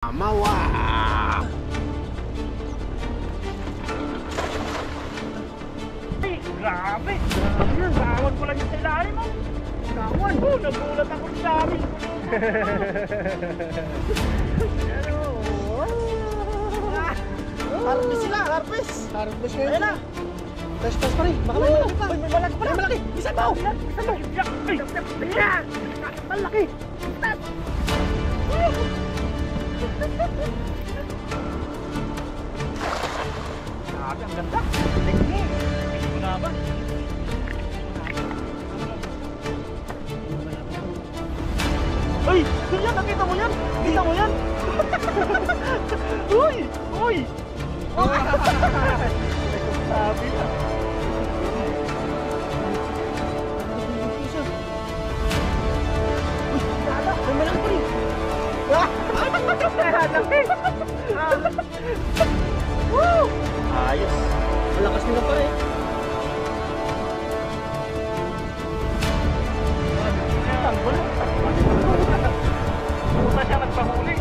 Mawa! Ay, grabe! Gawan ko lang yung sa ilalim mo. Gawan! Oh, nagulat ako sa amin. Harvest sila, harvest! Harvest ngayon. Ayan na! Test pa rin, baka may malaki pa. May malaki pa na! May malaki! Bisa mo! Bisa mo! Ayan! Malaki! Grabe, ang ganda! Tingnan mo! Hindi mo na ba? Uy! Yan! Nakita mo yan! Nakita mo yan! Uy! Uy! Sabi na! May malaki pa rin! Woo! Ayos! Malakas nila pa rin. Tanggol! Puta siya nagpahuli!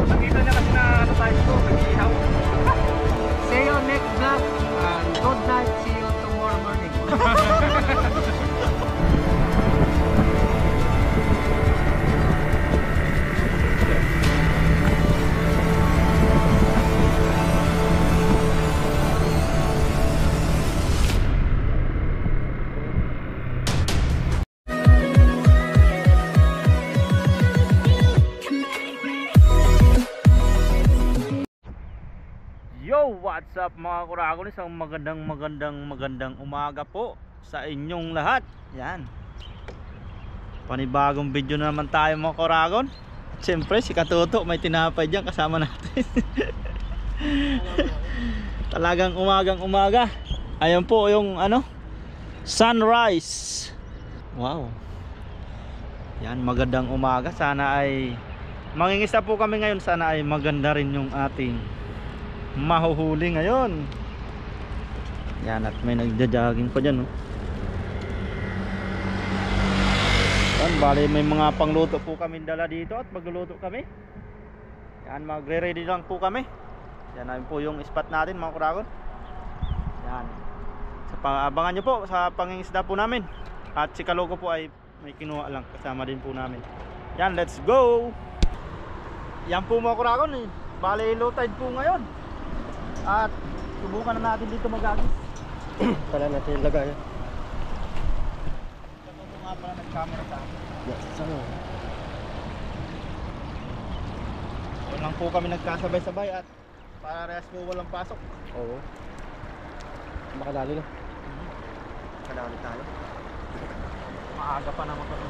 Nakita niya kasi na ano tayo ito, nag-ihaw. See you next vlog and good night. See you tomorrow morning. Yo! What's up mga kuragon? Isang magandang umaga po sa inyong lahat. Yan, panibagong video na naman tayo mga kuragon. Siyempre si Katuto may tinapay dyan kasama natin. Talagang umaga. Ayan po yung ano, sunrise. Wow. Yan, magandang umaga. Sana ay mangingista po kami ngayon. Sana ay maganda rin yung ating mahuhuli ngayon. Yan, at may nagja-jogging pa dyan, no? Yan, bali may mga pangluto po kami dala dito at magluluto kami. Yan, magre-ready lang po kami. Yan na po yung spot natin mga kuragon. Yan, abangan nyo po sa pangingisda po namin. At si Kaloko po ay may kinuha lang, kasama din po namin. Yan, let's go. Yan po mga kuragon, eh. Bali low tide po ngayon. At subukan na natin dito mag-agis. Pala natin ilagay. Ito nga pala nag-camera sa akin. Yes, sana. Doon lang po kami nagkasabay-sabay at parehas po walang pasok. Oo. Makadali na. Kadali tayo. Maaga pa naman kami.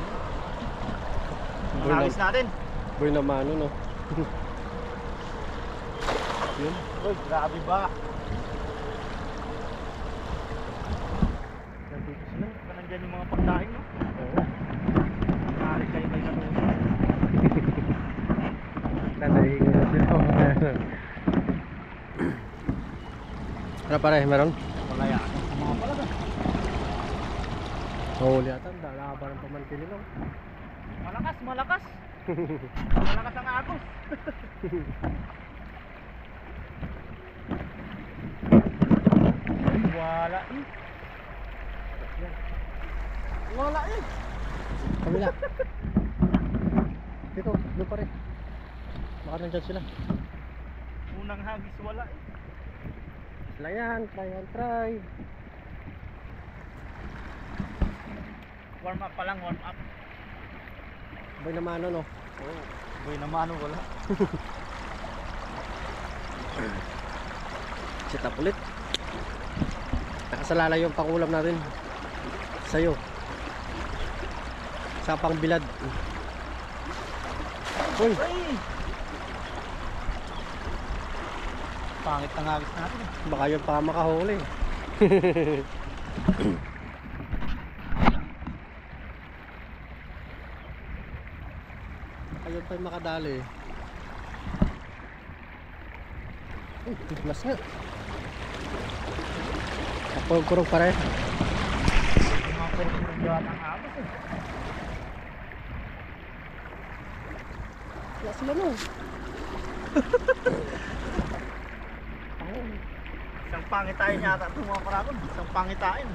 Boy Ang agis natin. Boy na mano, no? Yun. Uy, grabe ba? Nandito sila. Nandyan yung mga pagkain, no? Oo. Narik kayo kayo na doon. Nanahingo na sila. Ano pare, meron? Wala yan. Ang mga pala ba? Huli ata, nalaba ng pamangkin nila. Malakas. Malakas ang agos. Wala eh. Wala eh. Kamila. Dito, doon pa rin. Baka nandyan sila. Unang hagis wala eh. Sila yan, try. Warm up pa lang, warm up. Boy na mano, no? Oo. Boy naman wala. Sit up ulit. Nakasalala yung pangulam natin sa'yo sa pangbilad. Uy! Ay! Pangit ang agis natin eh. Baka yun pa makahuli. Baka yun pa makadali. Mas nga. Kurog pare. Mga kurog-kurog ang agos eh. Wala sila no. Isang pangitain yata ito mga paragon. Isang pangitain.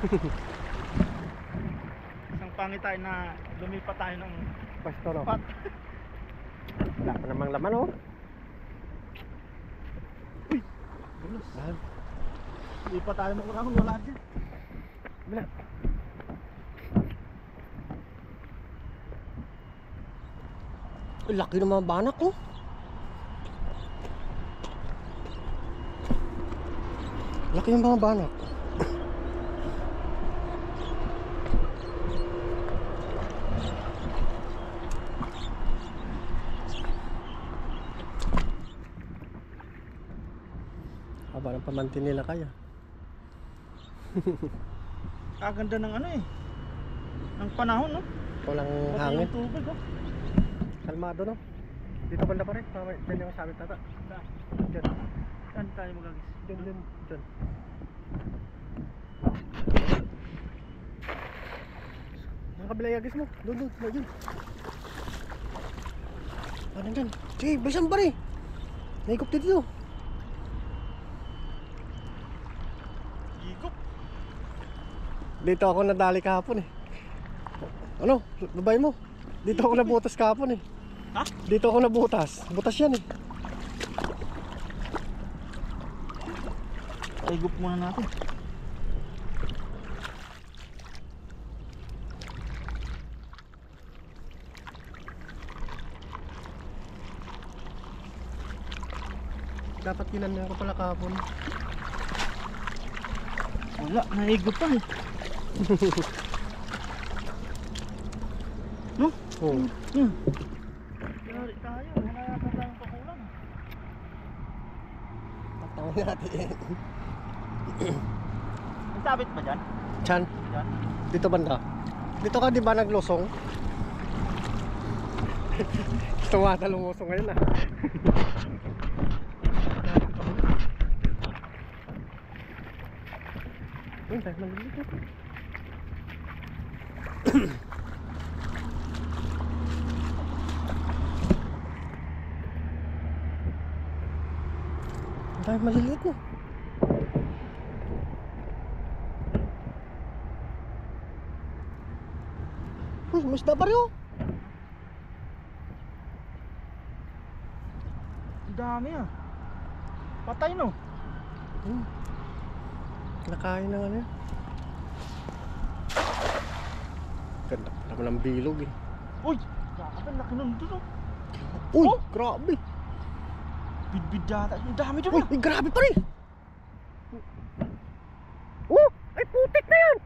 Isang pangitain na lumipat tayo ng Pastor, oh. pat. Wala pa namang laman, oh. Gulos. Ah, Lumipat tayo mga paragon. Wala dyan. wala. Laki ng mga banak, oh. Laki ng mga banak. Haba ng pamantin nila kaya. Kaganda ng ano eh. Ng panahon, no? Walang Pati hangin. yung tubig, oh. Kalmado, no? Dito banda pa rin. Diyan yung sabit tata. Diyan. Saan tayo magagis? Diyan. Diyan. Ang kabila yagis mo. Doon. Diyan. Ano dyan? Sige, bilisan pa rin. Naikop dito. Higop. Dito ako nadali kahapon eh. Ano? Babay mo. Dito ako nabutas kahapon eh. Ha? Dito ako nabutas. Butas yan eh. Higop muna natin. Dapat ginanyan ko pala kahapon. Wala, nahigop pa eh. No? Oo. Yari tayo, wala yata tayong pakulang. Patangin natin. Ang sabit ba dyan? Chan, Dyan? dito banda. Dito ka di ba naglusong? Tumata lumusong ngayon ah. Uy, tayo maliliit. Tayo maliliit mo. Uy, mas isda pa rin oh. Ang dami ah. Patay no? Nakain ng ano yun. Ganda pa naman ang bilog eh. Uy! Grabe, laki nun dun oh. Uy, Oh! grabe. Bidbid yata. Ang dami dun Uy, ah. may grabe pa rin. Oh, ay putik na yan.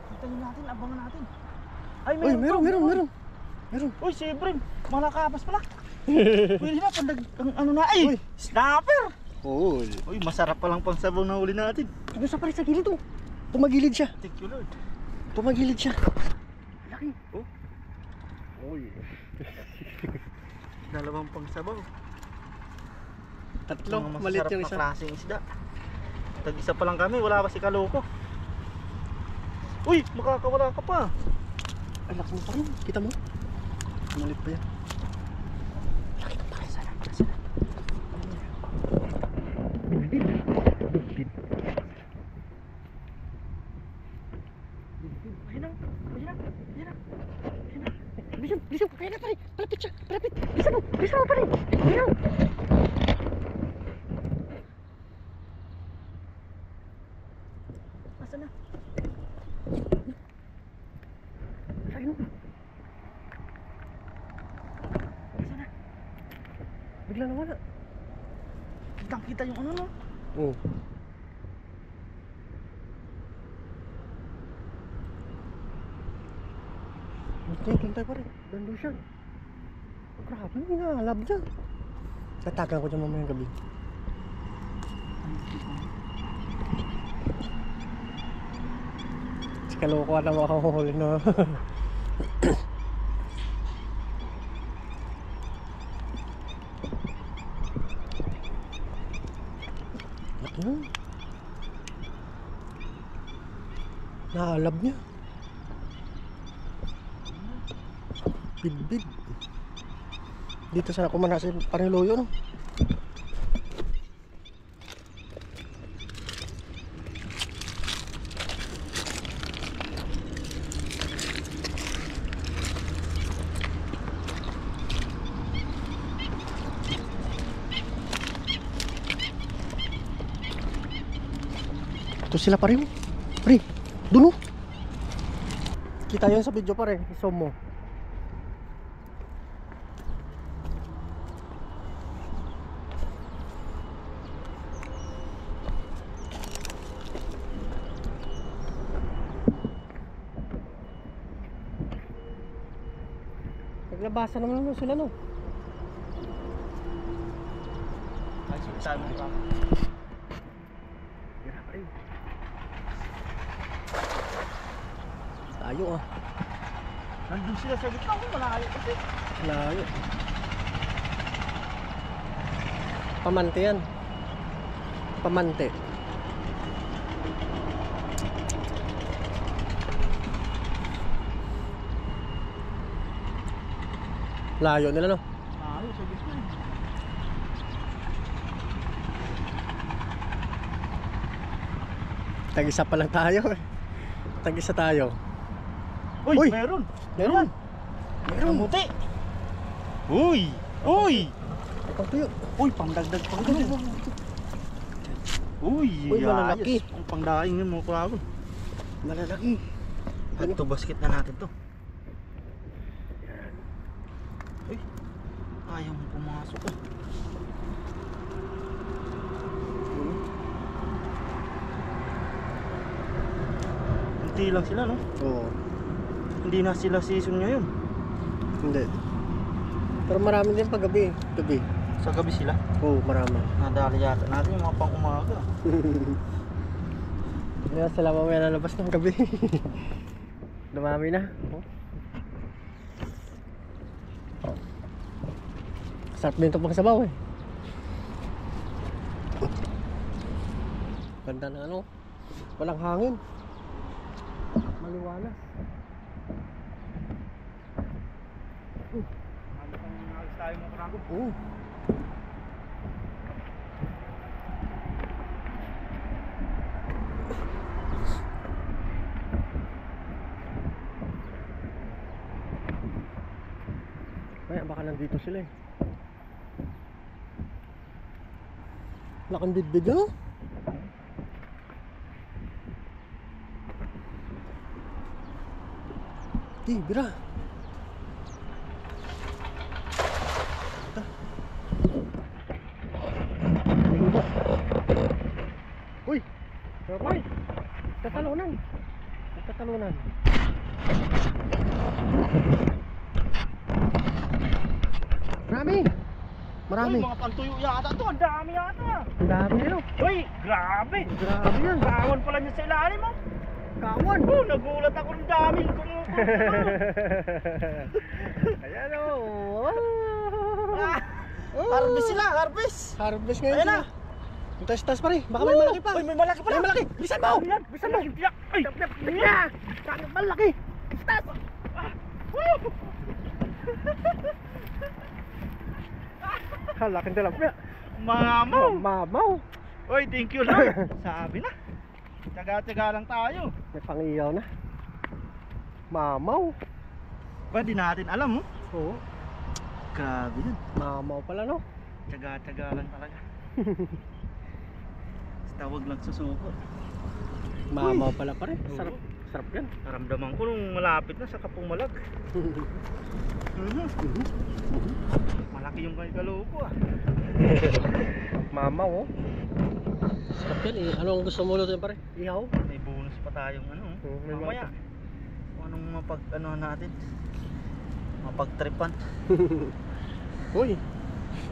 Hintayin natin, abangan natin. Ay, Uy, meron meron. Uy, si Ebrim. Malakapas pala. Pwede na, pandag, ano na eh. Uy. Snapper! Uy. Uy, masarap palang pang sabaw na huli natin. Gusto pa rin sa gilid oh. Tumagilid siya. Thank you Lord. Tumagilid siya. Laki. Oh, Uy. dalawang pang sabaw. Tatlo, Mga maliit masarap yung na isa. klaseng isda. Tag-isa pa lang kami, wala pa si Kaloko. Uy, makakawala ka pa. Ay, laki mo pa rin. Kita mo? Maliit pa yan. Laki ka pa rin. Sana. Bidbid. Bilisan mo, kaya na pare. Palapit siya, palapit. Bilisan mo pare. Ayaw. Asa na? Ayaw. Asa na? Bigla nawala. Kitang-kita yung ano no? Oo. Hintay pa rin. Doon siya. Grabe, inaalab niya. Tatagan ko dyan mamayang gabi. Si Kaloko na makahuli no. Laki na. Naalab niya. Bidbid. Dito sana kumana si Pariloyo, no? Ito sila pa rin. Pre, dulo. Kita yun sa video pa rin. Isom mo. Naglabasan naman sila, no? Ay, sultan mo pa. Tayo ah. Nandun sila sa gitna ko, malayo kasi. Layo. Pamante yan. Pamante. Layo nila, no? Malayo sa gitna. Tag-isa pa lang tayo. Tag-isa tayo. Uy, Uy! meron. Meron. Meron. Muti. Uy! Uy! Ikaw tuyo. Uy, pangdagdag pang ganun. Uy, Uy, malalaki. ayos. Ang pangdaing yun mga kuragon. Malalaki. Ito, basket na natin to. Uy, ayaw mo pumasok ah. Kunti lang sila, no? Oo. Hindi na sila season ngayon. Hindi. Pero marami din pag gabi. Gabi. Sa gabi sila. Oo, marami. Nadali yata natin yung mga pang umaga. Hindi na sila mamaya lalabas ng gabi. Dumami na. Oh. Sarap din ito pang sabaw eh. Ganda na ano. Walang hangin. Maliwanag. Ano pang alis tayo mga kuragon? Oo. Ay, baka nandito sila eh. Laking bidbid yun, oh. Di, bira. Uy! Uy! Tatalunan! Tatalunan! Marami! Marami! Uy, mga pantuyo yata to. Ang dami yata. Ang dami yun! Uy, grabe. Grabe yan! Kawan pala niya sa ilalim mo. Kawan! Oh, nagulat ako ng dami. Ayan o! Harvest sila, harvest. Harvest ngayon Ayan na. sila. Yung tas-tas pa rin. Baka may malaki pa. Uy, may malaki pala. May malaki. Bilisan mo! Yan, bisan mo. Tiyak. Ay, Yeah! Malaki! Tas! Halaking tilapia. Mamaw. Mamaw. Uy, thank you Lord. Sabi na. Tsaga-tsaga lang tayo. May pangiyaw na. Mamaw. Ba, di natin alam, oh. Oo. Grabe yun. Mamaw pala, no? Tsaga-tsaga lang talaga. Basta wag lang susuko. Mamaw pala pa rin. Oo. Sarap. Sarap yan. Naramdaman ko nung malapit na sa Kapumalag. Malaki yung kaloko ah. Mamaw, oh. Sarap yan eh. Ano ang gusto mo lutuin pa rin? Ihaw? May bonus pa tayong ano. Oo, may Mamaya. Kung anong mapag ano natin. Mapagtripan. Uy.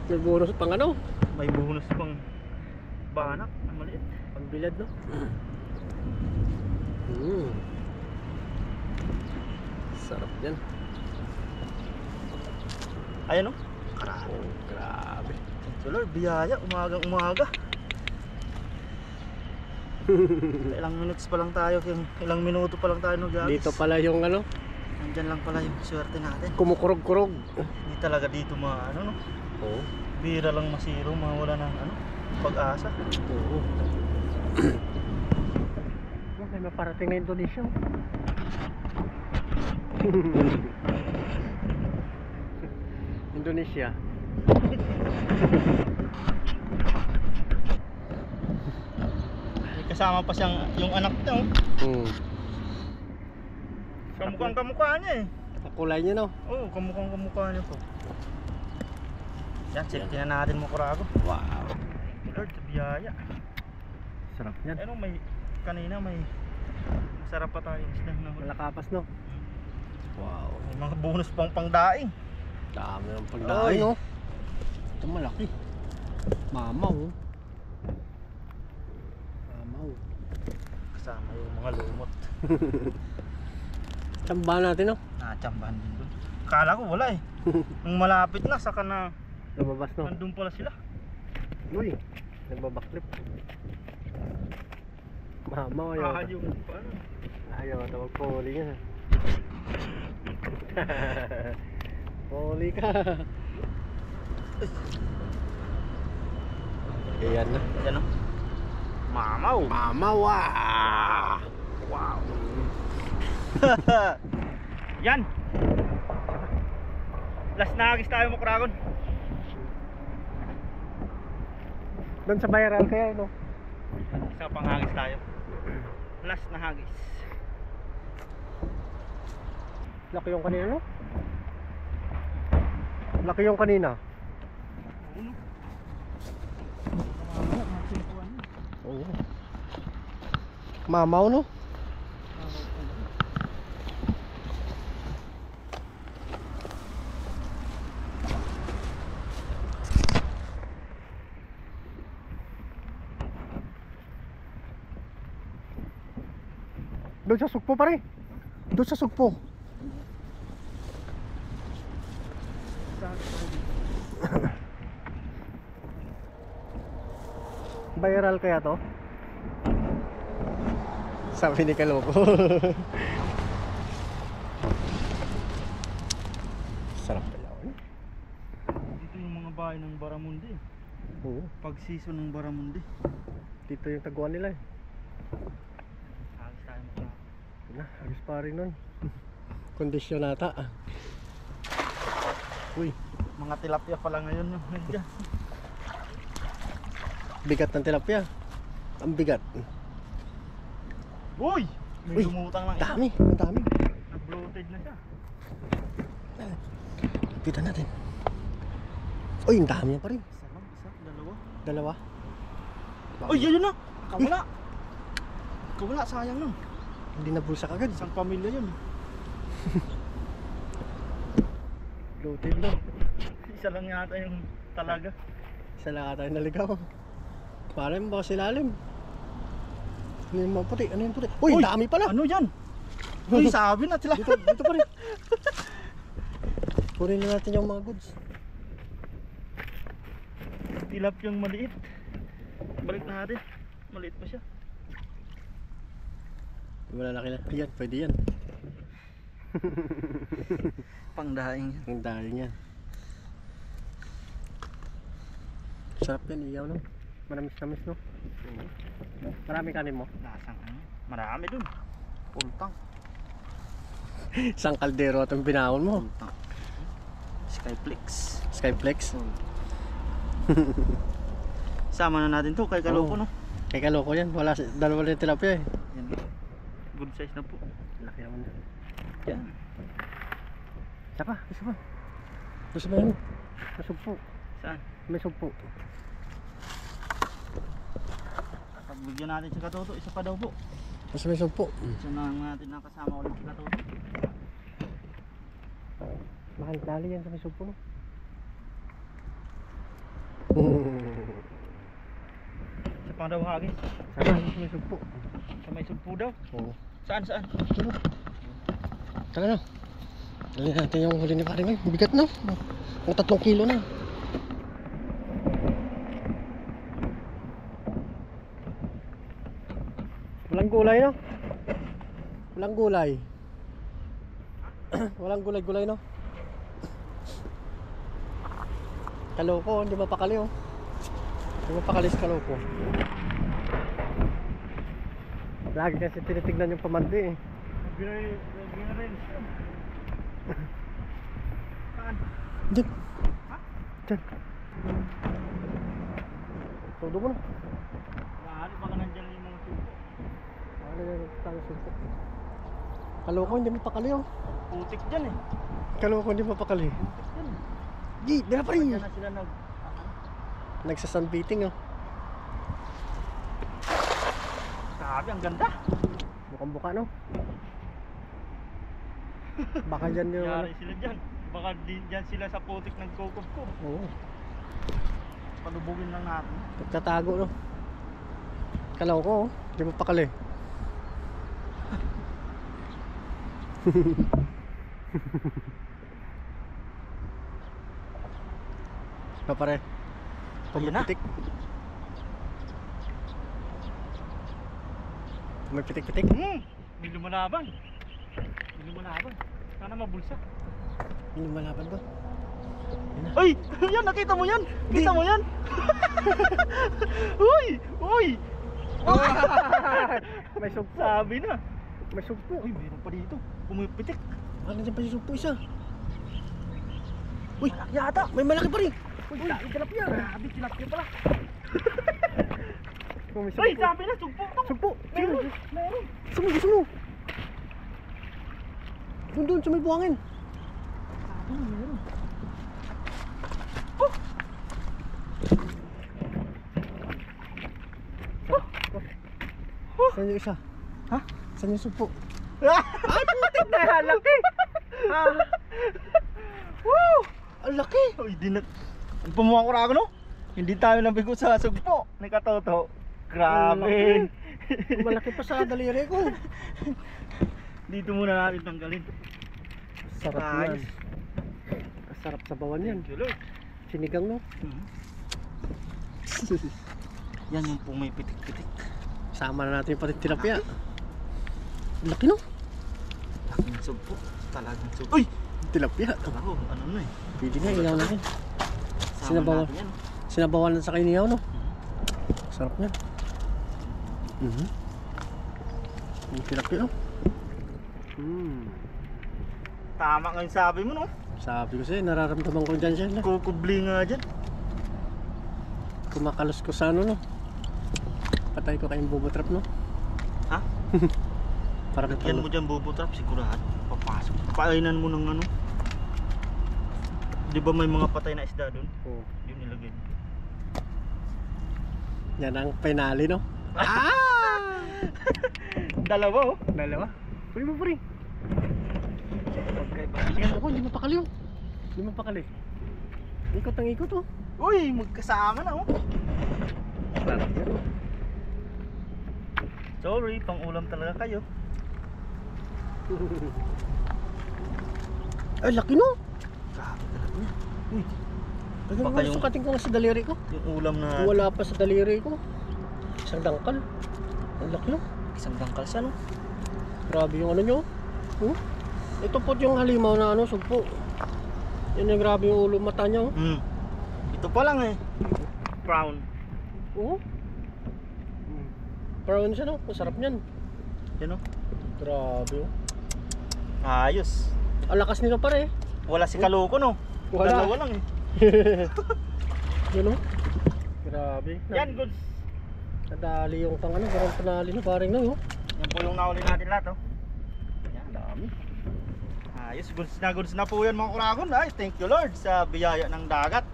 May bonus pang ano? May bonus pang banak na maliit. Pagbilad, no? Sarap yan. Ayan oh. Oh, grabe. So Lord, biyaya. Umagang umaga. Ilang minutes pa lang tayo. Ilang minuto pa lang tayo nag-agis. Dito pala yung ano? Ang Diyan lang pala yung swerte natin. Kumukurog-kurog. Hindi talaga dito ano no. Oo. Bira lang masiro, mawala ng ano, pag-asa. Oo. May maparating na Indonesia. Indonesia. May kasama pa siyang yung anak niya oh. Kamukhang kamukha niya eh. Kulay niya no. Oo, kamukhang kamukha niya po. Yan, check na natin mo kurago. Wow. Lord, sa biyaya. Sarap niyan. Ano kanina may masarap pa tayo isda na huli. Malakapas no. Wow. May mga bonus pang pangdaing. Dami ng pagdaing no. Ito malaki. Mamaw. Mamaw. Kasama yung mga lumot. Tsambahan natin no. Natsambahan din doon. Kala ko wala eh. Nung malapit na, saka na Lumabas no. nandun pala sila. Uy. Nagbabaklip. Mamaw ayaw. Ayaw pa ano. Ayaw ata magpuli niya. Puli ka. Ayan na. Yan o. Mamaw. Mamaw ah. Wow. Yan. Last na hagis tayo mo Kragon. Doon sa viral kaya no. Isa pang hagis tayo. Last na hagis. Laki yung kanina no. Laki yung kanina. Oo. Mamaw no. Doon sa sugpo pare. Doon sa sugpo. Viral kaya to? Sabi ni Kaloko. Sarap pala. Dito yung mga bahay ng Baramundi. Oo. Pag season ng Baramundi. Dito yung taguan nila eh. Hagis tayo mo Kragon. Na, agis pa rin nun. Kondisyon nata. Uy, Mga tilapia pala ngayon yung nandiyan. bigat ng tilapia. Ang bigat. Uy! May Uy, lumutang lang isa. Dami, ang dami. Nag-bloated na siya. Pitan natin. Uy, ang dami pa rin. Isa lang, isa, dalawa. Dalawa. Uy, yun na! Kawala! Kawala, sayang nun. Hindi na bulsa kagad. Isang pamilya yun. Bloated na. Isa lang yata yung talaga. Isa lang ata yung naligaw. Parang baka silalim. Ano yung mga puti? Ano yung puti? Uy, Uy, dami pala. Ano yan? Uy, sabi na sila. Dito pa rin. Kunin na natin yung mga goods. Tilapiyang maliit. Balik natin. Maliit pa siya. Wala laki na. Yan, pwede yan. Pangdaing. Ang dahil niyan. Sarap yan, iyaw no? Manamis-namis no? Marami kanin mo? Lasang ano? Marami dun. Ultang. Isang kaldero itong binahon mo. Ultang. Skyflex. Skyflex. Sama na natin to kay Kaloko no? Kay Kaloko yan. Wala, dalawa na yung tilapia eh. Yan. Good size na po. Laki naman yan. Yan. Isa pa, isa pa. Gusto mo yun? May sugpo. Saan? May sugpo. Pagbigyan natin si Katoto, isa pa daw po. Gusto may sugpo. Isa na natin nakasama ulit si Katoto. Mahal-tali yan sa may sugpo no? Isa pang daw hagis. Sama, sa may sugpo. Sa may sugpo daw. Oo. Saan? Tara na. Dali natin yung huli ni pare ngayon. Bigat na. Ang 3 kilo na. Walang gulay no? Walang gulay. Walang gulay-gulay, no? Kaloko, hindi mapakali, oh. Hindi mapakali sa kaloko. Lagi kasi tinitignan yung pamandi, eh. Rin. Saan? Diyan. Ha? Diyan. Todo mo na. Lahat, baka nandyan yung mga suko. Ano yung tayo sulpo? Kaloko, hindi mapakali, oh. Putik dyan eh. Kaloko, hindi mapakali. Putik dyan eh. Gi, dila pa rin. Dyan na sila Nagsasunbeating, oh. Sabi, ang ganda. Mukhang buka, no? Baka dyan yung ano. Yari sila dyan. Baka dyan sila sa putik nagkukubkob. Oo. Palubugin lang natin. Pagtatago, no? Kaloko, oh. Hindi mapakali. Pa pare. Ayun na. Pumipitik. Pumipitik-pitik. May lumalaban. May lumalaban. Sana mabulsa. Hindi malaban ba? Yan na. Uy! Yan! Nakita mo yan! Kita mo yan! Uy! Uy! May sugpo. Sabi na! May sugpo. Uy! Mayroon pa dito. Pumipitik. Ano dyan pa yung sugpo isa? Uy! Malaki yata! May malaki pa rin! Uy! Tilapia! Grabe! Tilapia pala! Oh, may Uy! sugpo. Sabi na! Sugpo! Sugpo! Meron! Meron! Gusto mo, gusto mo! Doon, sa may buhangin. Sabi na meron! Saan yung isa? Ha? Saan yung sugpo? Ay! Putik na yan! Laki! Woo! Ang laki! Uy! Di na... Ang pumuha ko no? Hindi tayo nabigo sa sugpo. Ni Katoto. Grabe! Malaki pa sa daliri ko. Dito muna natin tanggalin. Sarap yan. Sarap sa bawan yan. Thank you, Lord. Sinigang, no? Yan yung pumipitik-pitik. Sama na natin yung pati tilapia. Laki, no? Laking sugpo. Talagang sugpo. Uy! Tilapia. Ako, ano na eh. Pwede na, ilaw natin. Sama Sinabawan. natin yan. Sinabawan sa kainihaw, no? Sarap yan. Yung tilapia, no? Tama nga yung sabi mo no. Sabi ko sa'yo, nararamdaman ko dyan siya. Kukubli nga dyan. Kumakalos ko sa ano, no? Patay ko kayong bubotrap, no? Ha? Para Lagyan mo dyan bubutrap sigurado. Papasok. Painan mo ng ano. Di ba may mga patay na isda dun? Oh. Yun nilagay. Yan ang penali, no? Dalawa oh. Dalawa? Puri mo, puri. Okay ba? Sige ako, hindi mapakali, oh. Hindi mapakali. Ikot ang ikot, oh. Uy, magkasama na oh. Sarap yan, oh. Sorry, pang ulam talaga kayo. Ay, laki, no? Grabe talaga niya. Uy, Tagal Baka mo, yung- sukatin ko nga sa daliri ko. yung ulam na Wala pa sa daliri ko. Isang dangkal. Ang laki, no? isang dangkal siya no. Grabe yung ano nyo. Oh. Ito po yung halimaw na ano, sugpo. Yan yung grabe yung ulo mata niya, oh. Ito pa lang eh. Brown. Oo. Brown siya, no? Masarap niyan. Yan oh. Grabe, oh. Ayos. Ang lakas nito pare. Wala si Kaloko no. Wala. Dalawa lang eh. Yun, oh. Grabe. Yan goods. Nadali yung pang ano, parang panali na paring na, oh. Yan po yung nahuli natin lahat oh. Yan dami. Ayos, goods na po yan mga kuragon. Ay, thank you Lord sa biyaya ng dagat.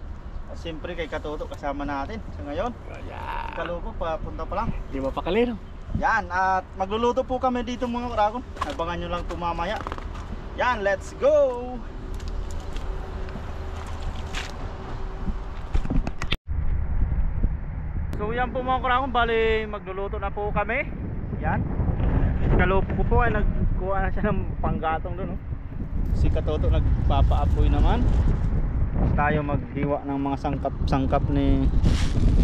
At siyempre kay Katoto kasama natin sa ngayon. Kaloko, papunta pa lang. Di mapakali, no? Yan, at magluluto po kami dito mga kuragon. Abangan nyo lang ito mamaya. Yan, let's go! So yan po mga kuragon, bali magluluto na po kami. Yan. Kaloko ko po ay nagkuha na siya ng panggatong doon. Oh. Si Katoto nagpapaapoy naman. Tayo maghiwa ng mga sangkap ni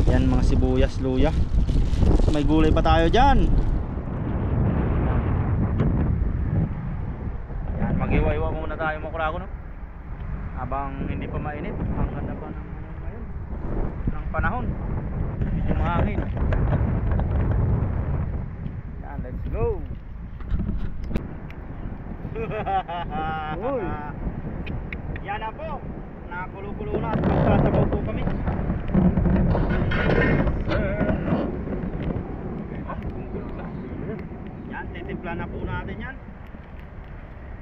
yan, mga sibuyas, luya. May gulay pa tayo dyan. Yan, maghiwa-hiwa muna na tayo mga kurago, no? Habang hindi pa mainit. Ang ganda pa ng ngayon, ng panahon. Medyo mahangin. Yan, let's go. Uy. Yan na po. Nakakulo-kulo na at magsasabaw po kami. Yan, titimpla na po natin yan.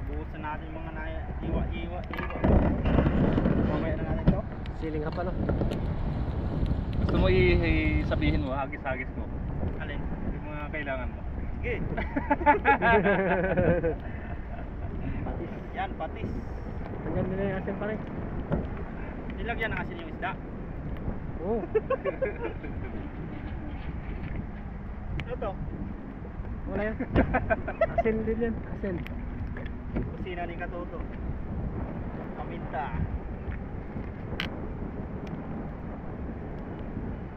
Buhusan natin yung mga iwa. Mamaya na natin ito. Siling hapa, no? Gusto mo sabihin mo, hagis-hagis mo. Alin? Yung mga kailangan mo. Sige. Patis. Yan, patis. Nandiyan din na yung asin pare. Nilagyan ng asin yung isda. Oo. Ano to? Wala yan. Asin din yan. Asin. Kusina ni Katoto. Paminta.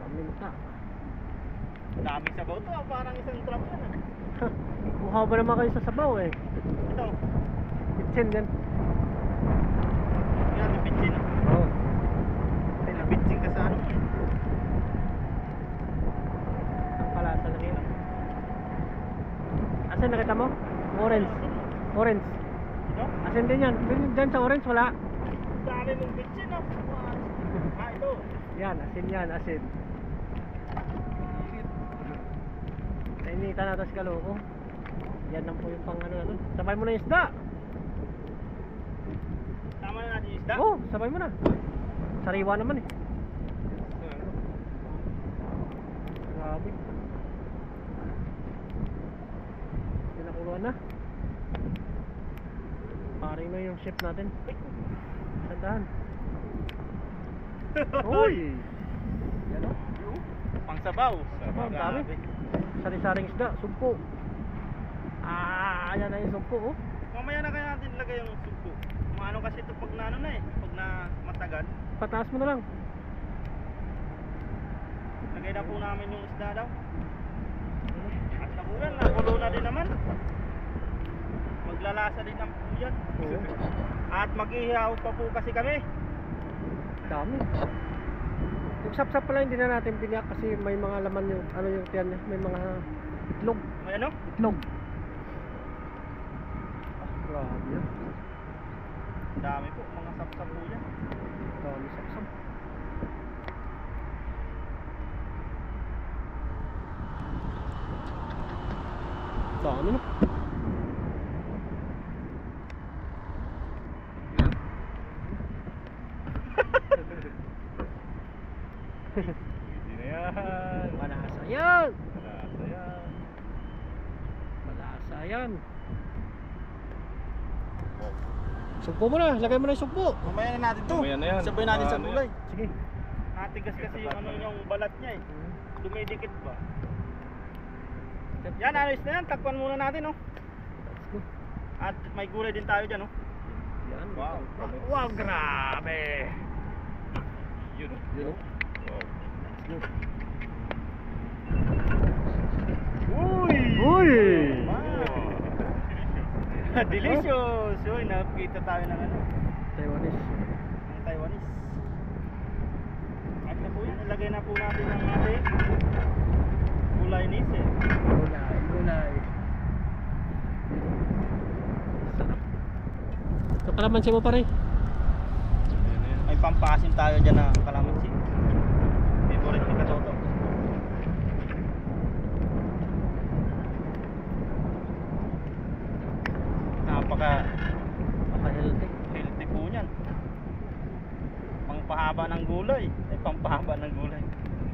Paminta. Dami sabaw to. Parang isang trap yan. Mukha ba naman kayo sa sabaw eh? Ito. Kitchen din. Hindi natin bitchin. Oo. Bitchin ka sa ano eh. Ang palasa na nila. Asin nakita mo? Orange. Orange. Ito? Asin din yan. Diyan sa orange wala. Dami mong bitchin oh. Ah, ito. Yan, asin yan, asin. Nainitan natin si Kaloko. Yan lang po yung pang ano. Sabay mo na yung isda. Tama na natin yung isda. Oo, sabay mo na. Sariwa naman eh. Grabe. Pinakuluan na. Paring na yung chef natin. Sandahan. Uy! Yan o. Pang sabaw. Sabaw, dami. Sari-saring isda, sumpo. Ayan na yung sumpo oh. Mamaya na kaya natin ilagay yung sugpo. Ano kasi ito pag na ano na eh. Pag na matagal. Pataas mo na lang. Lagay na po namin yung isda daw. At nakuyan, nakulo na din naman. Maglalasa din ang po yan. Oo. At mag-ihaw pa po kasi kami. Dami. Yung sap-sap pala hindi na natin biniyak kasi may mga laman yung ano yung tiyan niya, may mga itlog. May ano? Itlog. Grabe yan. Dami po, mga sap-sap po yan. Dami sap-sap. Dami no? Hindi na yan. Malasa yan! Malasa yan. Malasa yan! Sugpo mo na, lagay mo na yung sugpo. Mamaya na natin to. Mamaya na yan. Sabay natin sa Ano gulay. Sige. Natigas kasi yung ano yung balat niya eh. Dumidikit ba? Yan, ayos na yan. Takpan muna natin oh. Let's go. At may gulay din tayo dyan oh. Yan. Wow. Wow, grabe! Yun. Yun. Wow. Uy! Uy! Wow! Delicious! Uy, nakita tayo ng ano. Taiwanese. Ng Taiwanese. At na po yan, ilagay na po natin ang ating gulay nise. Gulay, gulay. Sarap. Ito kalamansi mo pare. May pampasim tayo dyan na kalamansi. Favorite ni Katoto. Napaka-healthy. Healthy po niyan. Pangpahaba ng gulay. Ay, pampahaba ng gulay.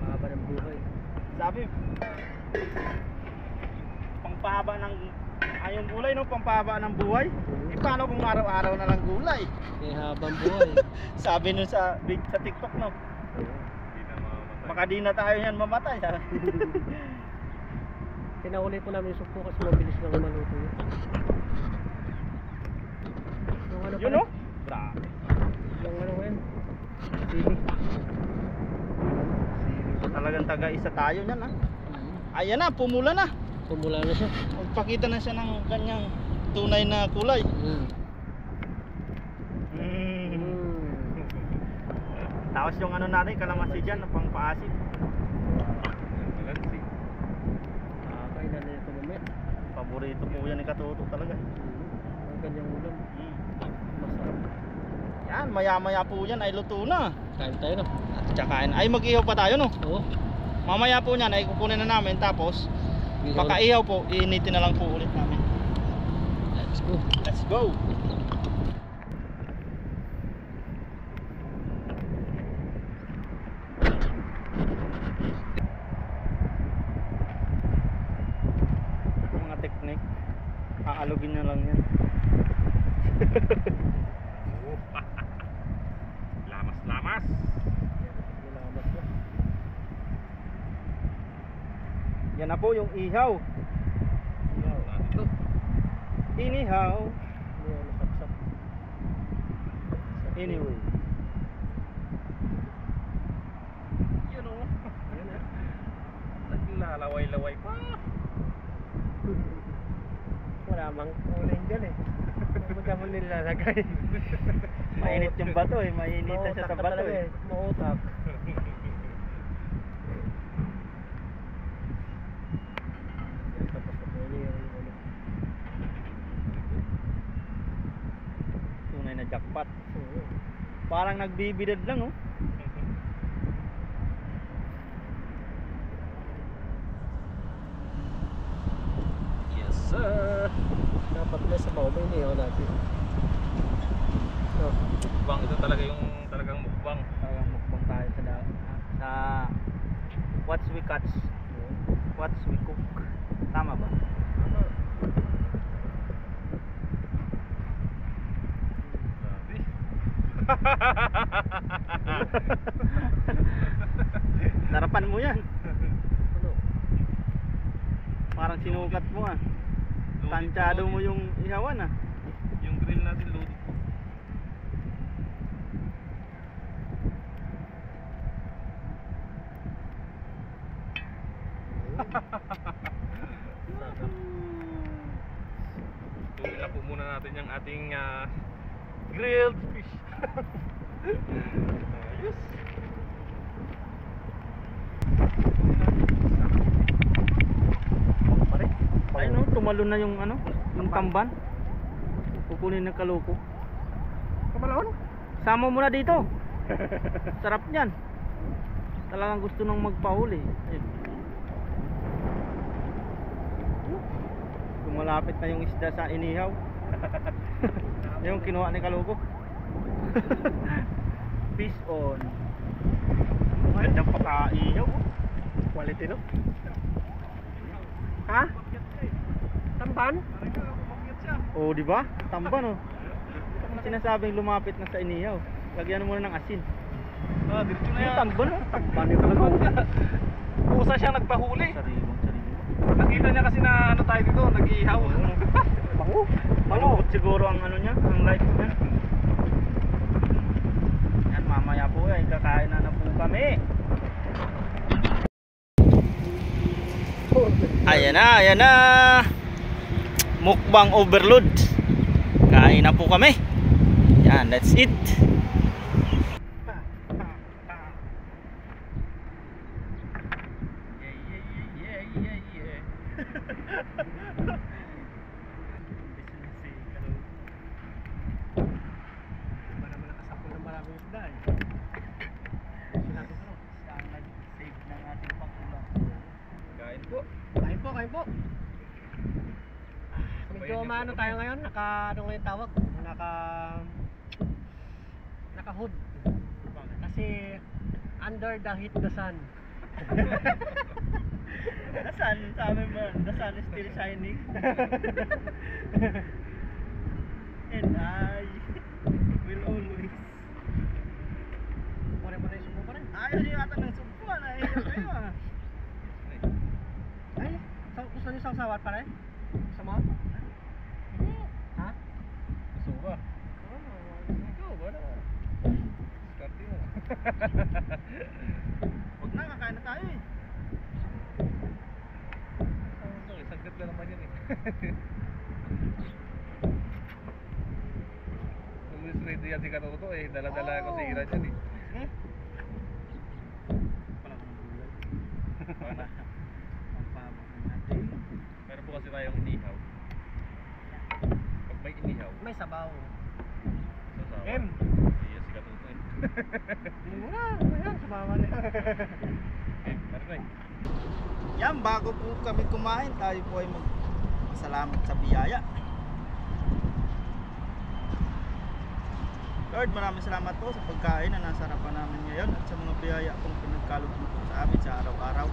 Mahaba ng buhay. Sabi, pangpahaba ng yung gulay no, pampahaba ng buhay. Eh paano kung araw-araw na lang gulay? Kaya habang buhay. Sabi nun sa TikTok no. Hindi na mamamatay. Baka di na tayo yan mamatay. Pinauli po namin yung sugpo kasi mabilis lang maluto yun. Yung ano Yun pala? no? Grabe. Yung ano ngayon? Sili. Talagang taga-isa tayo niyan ha. Ayan na, pumula na. Pumula na siya. Magpakita na siya ng kanyang tunay na kulay. Tapos yung ano natin, kalamansi dyan, pang paasim. Balansi. Kailan na ito mamaya. Paborito po yan ni Katuto talaga. Ang kanyang ulam. Masarap. Yan, maya-maya po yan ay luto na. Kain tayo no? At tsaka ay mag-ihaw pa tayo no. Oo. Mamaya po niyan ay kukunin na namin tapos pagka-ihaw po, iinitin na lang po ulit namin. Let's go. Let's go. Mga teknik, aalugin na lang yan. Lamas. Nilamas na. Yan na po yung ihaw. Ito. Inihaw. Hindi ako nasaksak. Anyway. Yun o. Ayan eh. Naglalaway-laway pa. Wala mang uling dyan eh. Huwag mo nilalagay. Mainit yung bato eh. Mainitan siya sa Mautak ka bato talaga eh. Mautak. Tapos na po yung ano. Tunay na jackpot. Oo. Parang nagbibidad lang oh. Yes sir. Dapat na sa bawah may niyaw natin. Oh. Mukbang, ito talaga yung talagang mukbang. Parang mukbang tayo sa What's We Catch, What's We Cook. Tama ba? Grabe. Sarapan mo yan. Ano? Parang sinukat mo ah. Tansyado mo yung ihawan ah. Yung grill natin loaded po. Tuloy na po muna natin yung ating grilled fish. Ayos. Pare. Ay no, tumalon na yung ano, yung tamban. Kukunin ng kaloko. Kamalon? Sama mo na dito. Sarap niyan. Talagang gusto nang magpahuli. Ayun. Malapit na yung isda sa inihaw. Yung kinuha ni Kaloko. Fish on. Gandang paka-ihaw. Quality no? Ha? Tamban? Oh, di ba? Tamban oh. Sinasabing lumapit na sa inihaw. Lagyan mo muna ng asin. Diretso na Yung yan. tamban oh. Tamban yung talaga. Kusa siya nagpahuli. Sariwang. Nakita niya kasi na ano tayo dito, nag-iihaw. Bango. Malungkot siguro ang ano niya, ang life niya. Yan, mamaya po ay kakain na po kami. Ayan na. Mukbang overload. Kain na po kami. Yan, that's it. Ba naman nakasapol ng maraming isda eh. Sinabi ko no? Siya ang nag-save ng ating pangulam. Kain po. Kain po, kain po. Medyo maano tayo ngayon, ano ngayon tawag? Naka hood. Kasi under the heat the sun. The sun, sa amin ba? The sun is still shining. And I will always. Muna mo na yung sumo pa rin. Ayaw niyo yata ng sumpuan. Ayaw kayo ah. Ay, gusto niyo sawsawat pa rin? Gusto mo? Ha? Gusto ba? Ikaw ba na? Skarte mo. Huwag na, kakain na tayo eh. Isang gat lang naman yun eh. Always ready yan si Katuto eh. Dala-dala ko si Ira dyan eh. Hindi mo nga, ayan, sumama na. Yan, bago po kami kumain, tayo po ay magpasalamat sa biyaya. Lord, maraming salamat po sa pagkain na nasa harapan namin ngayon at sa mga biyaya pong pinagkaloob mo po sa amin sa araw-araw.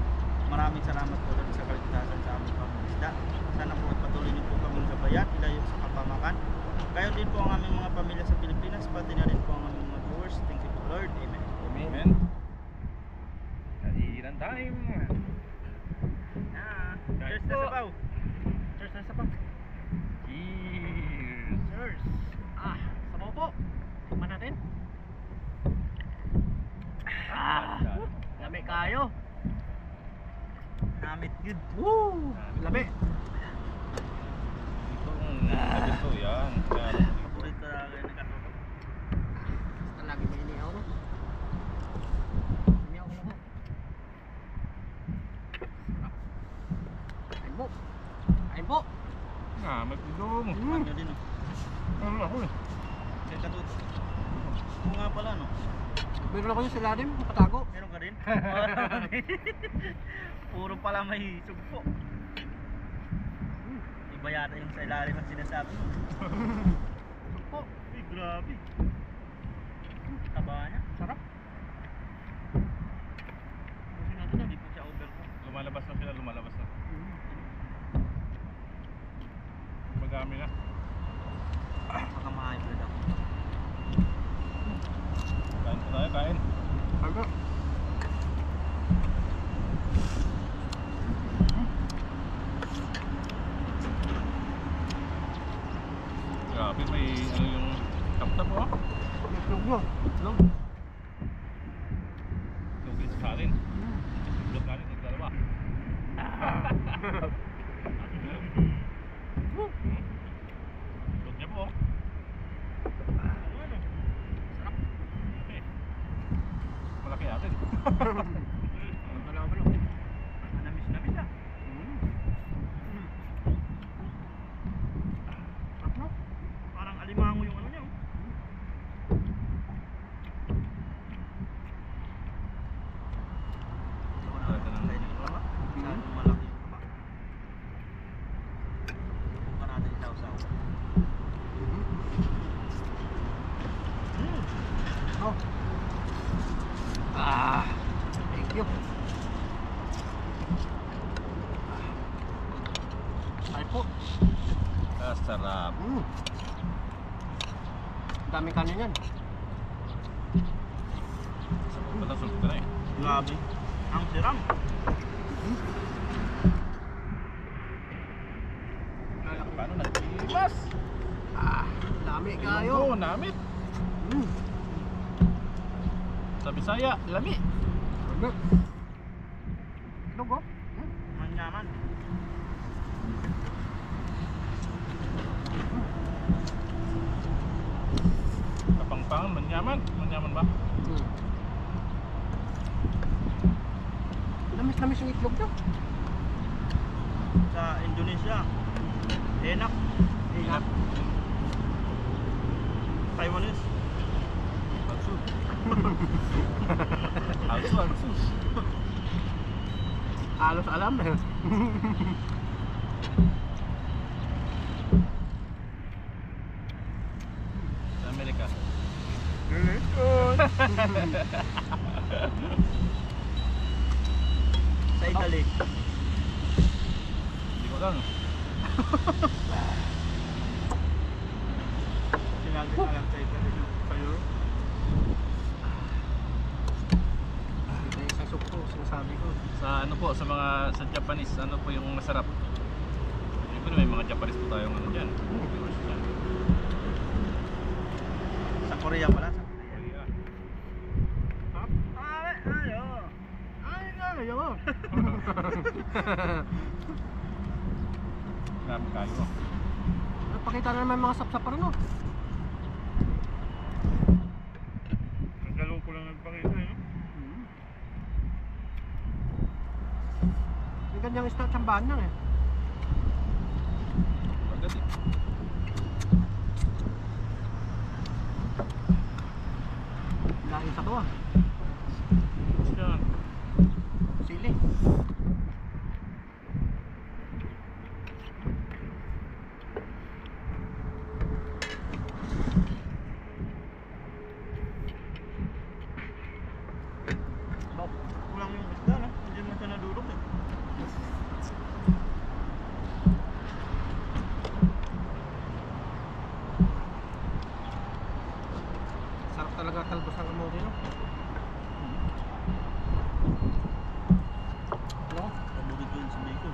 Maraming salamat po Lord sa kaligtasan sa aming pamilya. Sana po patuloy niyo po kaming gabayan, ilayo sa kapamakan. Gayon din po ang aming mga pamilya sa Pilipinas, pati na rin po ang aming mga viewers. Thank you po Lord. Amen. Amen. Kainan time. Cheers na sabaw. Cheers na sabaw. Cheers. Cheers. Sabaw po. Tikman natin. Lami kayo. Namit good. Woo! Lami. Ito yan. Paborito na kayo nakatulog. Basta lagi may inihaw, no? Inihaw ko lang po. Kain po. Kain po. Magdudong. Ano din Ano ako eh. Kaya katuto. Oo nga pala no. Meron ako yung sa lalim, nakatago. Meron ka rin? Puro pala may sugpo. Iba yata yung sa ilalim ang sinasabi mo. Sugpo. Uy, grabe. Taba niya. Sarap. Busin natin na, hindi po siya overcook. Lumalabas na sila, lumalabas na. Magami na. Baka ma-hybrid ako. Kain po tayo, kain. Aga. Grabe, may ano yung tap-tap oh. Itlog nyo. Itlog. Itlog din sa kanin. Itlog kanin, nagdalawa. Itlog niya po oh. Sarap. Malaki atin. Balaw-balaw. Namis-namis ah. Sarap no? Parang alimango yung ano niya oh. Talaga ng Kainin ko ba? Masyadong malaki yung taba. Subukan natin isaw-saw. Oh. Thank you. Ay po. Sarap. Daming kanin yan. Patasok ka na eh. Grabe. Ang siram. Paano nagtimas? Dami Oo, kayo. namit. Sa Bisaya, lami. Itlog oh. Manyaman. Kapangpangan, manyaman. Manyaman ba? Lamis-lamis yung itlog nyo. Sa Indonesia, enak. Ingat. Taiwanese. Alsu. Alsu. Halos alam eh. Sa Amerika. Sa Italy. Hindi ko alam. Sinabi na lang sa Italy. Sa Europe. Ito yung sa soup ko, sinasabi ko. Sa ano po, sa mga sa Japanese, ano po yung masarap? Siyempre may mga Japanese po tayong ano dyan. Viewers dyan. Sa Korea pala. Sa Korea. Korea. Ayaw. Grabe kayo. Pakita na naman mga sapsap pa rin oh. Nagdalo ko lang nagpakita eh. Yung ganyang isda tsambahan lang eh. Agad eh. Dahil sa bawa. Yan. Sili. Kulang yung isda, no? Hindi mo siya nadurog eh. Sarap talaga talbos ang kamote, no? Ano? Paborito ko yun sa bacon.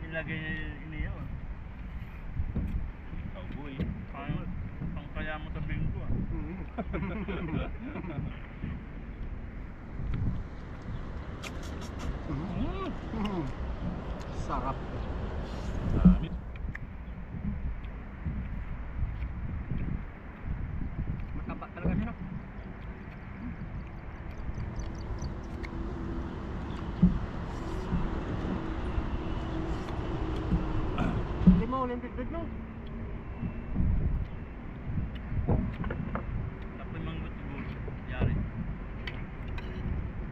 Nilagay niya yung iniyaw ah. Cowboy. Ang kaya mo sa bingko ah. Sarap. Dami. Mataba talaga siya, no? Hindi mo Olympic bed, no? Tapos manggot siguro. Yari.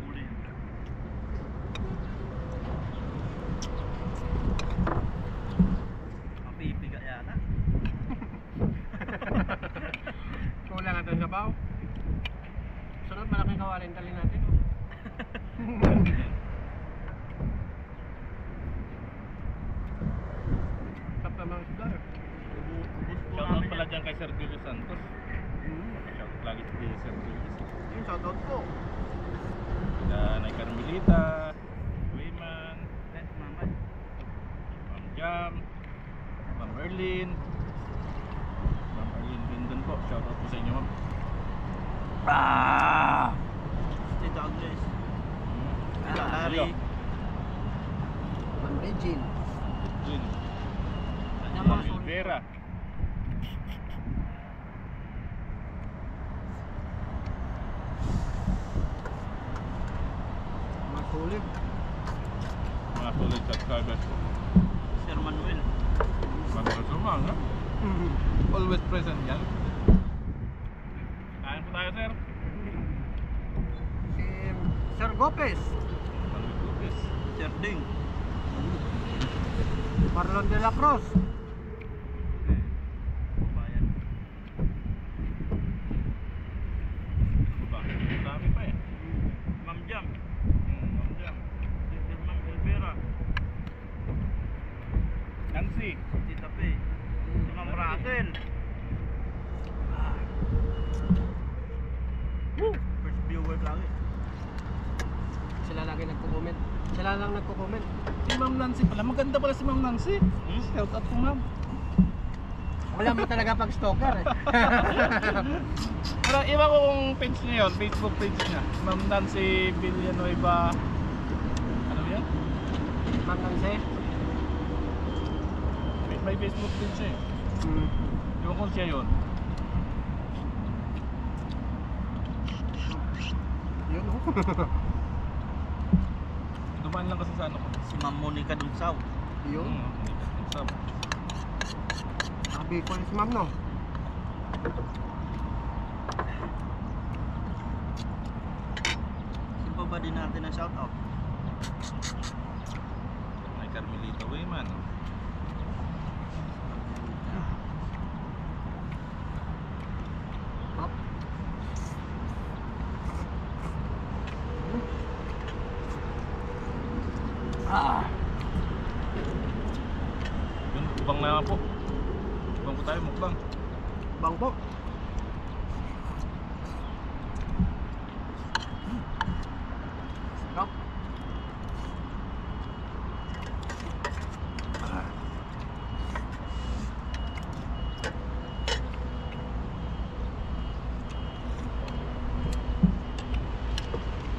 Huli. Mapipiga yata. Kulang natin sa baw. Sunod, malaking kawalin tali natin, no? Sarap naman ang isda, eh. Shoutout pala dyan kay Sir Julio Santos. Shoutout lagi kay Sir Julio. Yung shoutout ko. Nay Carmelita, Wayman, Mamad. Ma'am Jam, Ma'am Erlyn. Ma'am Erlyn Bindon po. Shoutout po sa inyo, ma'am. Tito Agnes. Tito Ah, Larry. Ma'am Regine. Jun. Yan Ma'am mga sulit. Vera. Mga sulit. Mga solid subscribers po. Sir Manuel. Manuel Sumang, no? Always present yan. Kain po tayo, sir. Si Sir Gopez. Manuel Lopez. Sir Ding. Marlon de la Cruz. Bayan. Ano ba? Marami pa eh. Ma'am Jam. Ma'am Jam. Sir Ma'am Elvira. Nancy. Tita Pe. Si Ma'am Raquel. First viewer lagi. Sila lagi nagko-comment. Sila lang nagko-comment. Si Ma'am Nancy pala. Maganda pala si Ma'am Nancy. Shout out po, ma'am. Wala mo talaga pag stalker, eh. Pero iba ko kung page niya yun. Facebook page niya. Ma'am Nancy Villanueva. Ano yan? Ma'am Nancy. May Facebook page siya eh. Iwan ko siya yun. Yun, oh. Dumaan lang kasi sa ano ko. Si Ma'am Monica Dunsaw. Yun. Sab. Nakabicol si ma'am, no? Sino pa ba din natin ang shoutout? May Carmelita Wayman. Hop. Yun, mukbang na nga po. Mukbang po tayo, mukbang. Bang po. Sarap.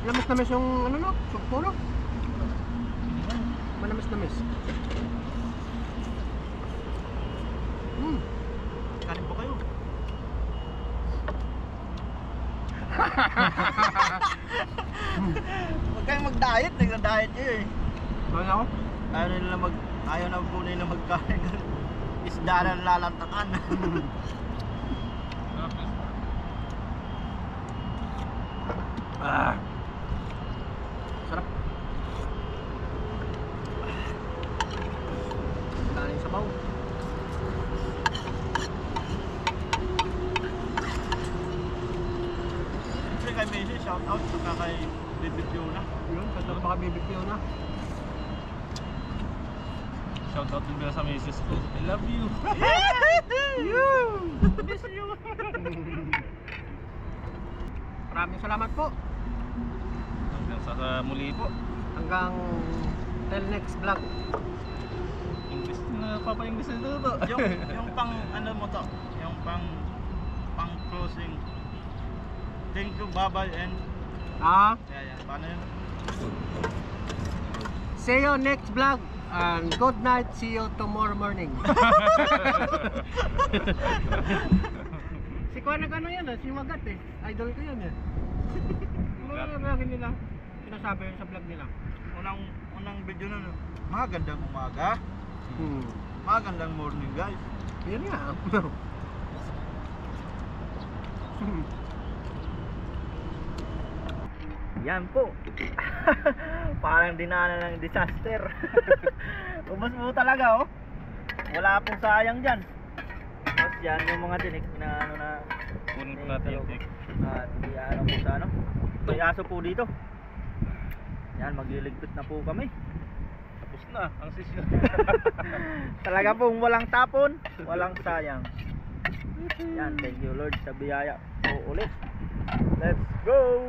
Lamis-lamis yung ano, no? Sugpo, no? Manamis-namis. Kanin po kayo. Huwag kayong nagda-diet yun eh. Ano ako? Ayaw na po nila magkain ng isda na lalantakan. Ah. Sarap. Kanin sabaw. Siyempre kay Macy, shout out saka kay Baby Fiona. Yun, ganda pa ka BBQ na. Shoutout din sa misis ko. I love you. Miss you. Maraming salamat po. Hanggang sa muli po. Hanggang till next vlog. English na papa-English na ito. yung pang ano mo to, yung pang closing. Thank you, bye-bye and yeah, paano yun? See you next vlog. And good night. See you tomorrow morning. Si Kuya nag-ano yan si Wagat eh. Idol ko yan eh. Ano lagi nila sinasabi sa vlog nila? Unang video na magandang umaga. Magandang morning guys. Yan nga. Yan po. Parang dinaanan ng disaster. Ubus mo talaga oh. Wala pong sayang dyan. Tapos yan yung mga tinik na ano na Kunin po natin yung take. at ano po sa ano. May aso po dito. Yan, magliligpit na po kami. Tapos na ang session. Talaga pong walang tapon, walang sayang. Yan, thank you Lord sa biyaya po ulit. Let's go!